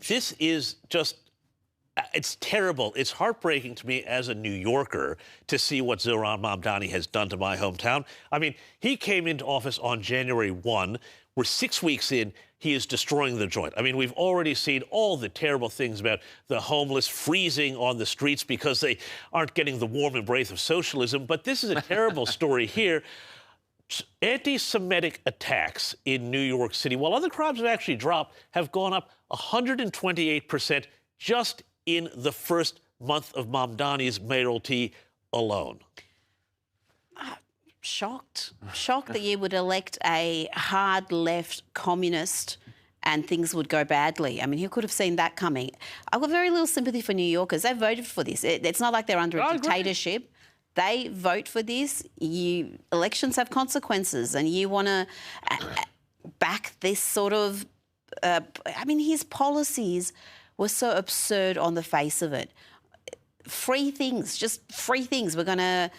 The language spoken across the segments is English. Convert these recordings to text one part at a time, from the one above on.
this is just, it's terrible. It's heartbreaking to me as a New Yorker to see what Zohran Mamdani has done to my hometown. I mean, he came into office on January 1. We're 6 weeks in. He is destroying the joint. I mean, we've already seen all the terrible things about the homeless freezing on the streets because they aren't getting the warm embrace of socialism. But this is a terrible story here. Anti-Semitic attacks in New York City, while other crimes have actually dropped, have gone up 128% just in the first month of Mamdani's mayoralty alone. Shocked that you would elect a hard left communist and things would go badly. I mean, who could have seen that coming? I've got very little sympathy for New Yorkers. They voted for this. It's not like they're under a dictatorship. They vote for this. Elections have consequences, and you want to back this sort of... I mean, his policies were so absurd on the face of it. Free things, just free things. We're going to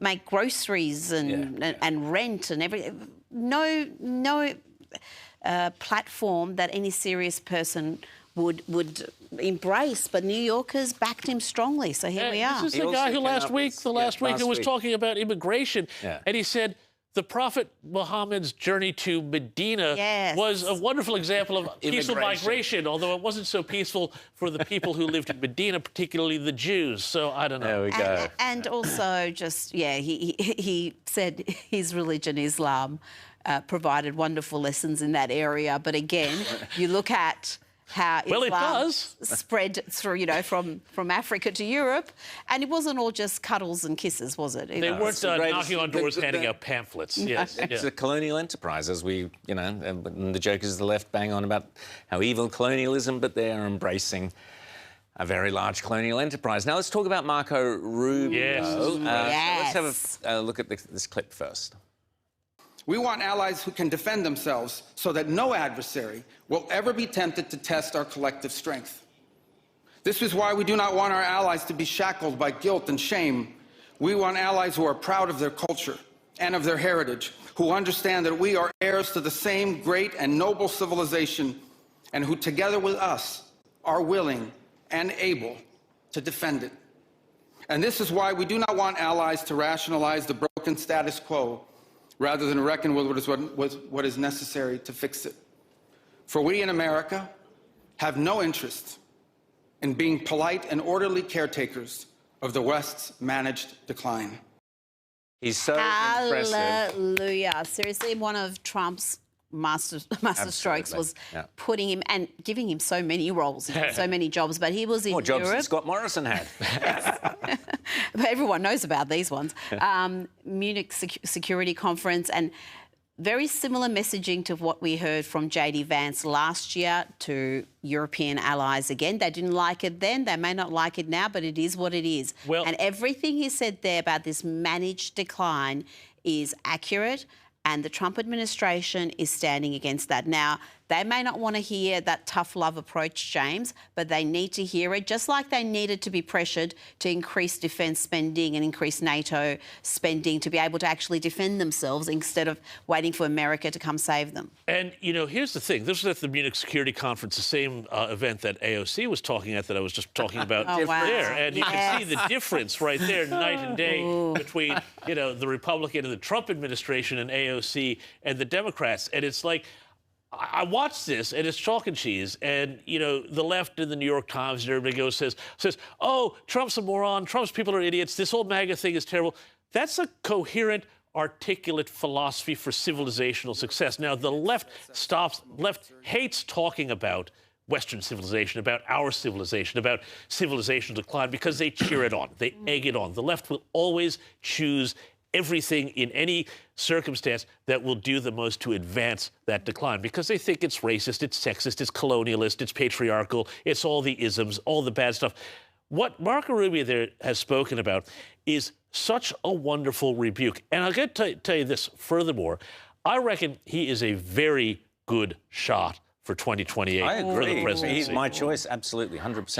make groceries and rent and everything. No platform that any serious person would embrace, but New Yorkers backed him strongly. So here we are. This is the guy who last week who was talking about immigration, and he said the Prophet Muhammad's journey to Medina was a wonderful example of peaceful migration, although it wasn't so peaceful for the people who lived in Medina, particularly the Jews. So I don't know. There we go. And also he said his religion, Islam, provided wonderful lessons in that area. But again, you look at how Islam spread through, from Africa to Europe, and it wasn't all just cuddles and kisses, was it? They weren't knocking on doors, handing out pamphlets. Yes, it's a colonial enterprise, as we, and the jokers of the left bang on about how evil colonialism, but they are embracing a very large colonial enterprise. Now let's talk about Marco Rubio. Let's have a look at this clip first. We want allies who can defend themselves so that no adversary will ever be tempted to test our collective strength. This is why we do not want our allies to be shackled by guilt and shame. We want allies who are proud of their culture and of their heritage, who understand that we are heirs to the same great and noble civilization, and who together with us are willing and able to defend it. And this is why we do not want allies to rationalize the broken status quo rather than reckon with what is necessary to fix it. For we in America have no interest in being polite and orderly caretakers of the West's managed decline. He's so impressive. Hallelujah. Seriously, one of Trump's master strokes was putting him and giving him so many roles, so many jobs, but he was in Europe. More jobs than Scott Morrison had. But everyone knows about these ones. Munich Security Conference, and very similar messaging to what we heard from J.D. Vance last year to European allies again. They didn't like it then. They may not like it now, but it is what it is. And everything he said there about this managed decline is accurate, and the Trump administration is standing against that. Now, they may not want to hear that tough love approach, James, but they need to hear it, just like they needed to be pressured to increase defence spending and increase NATO spending to be able to actually defend themselves instead of waiting for America to come save them. And, here's the thing. This was at the Munich Security Conference, the same event that AOC was talking at that I was just talking about there. And you can see the difference right there, night and day, between, the Republican and the Trump administration and AOC and the Democrats. And it's like, I watched this, and it's chalk and cheese, and, the left in the New York Times and everybody says, oh, Trump's a moron, Trump's people are idiots, this whole MAGA thing is terrible. That's a coherent, articulate philosophy for civilizational success. Now, the left hates talking about Western civilization, about our civilization, about civilizational decline, because they cheer it on, they egg it on. The left will always choose everything in any circumstance that will do the most to advance that decline, because they think it's racist, it's sexist, it's colonialist, it's patriarchal, it's all the isms, all the bad stuff. What Marco Rubio there has spoken about is such a wonderful rebuke. And I'll get to tell you this furthermore. I reckon he is a very good shot for 2028 for the presidency. He's my choice, absolutely, 100%.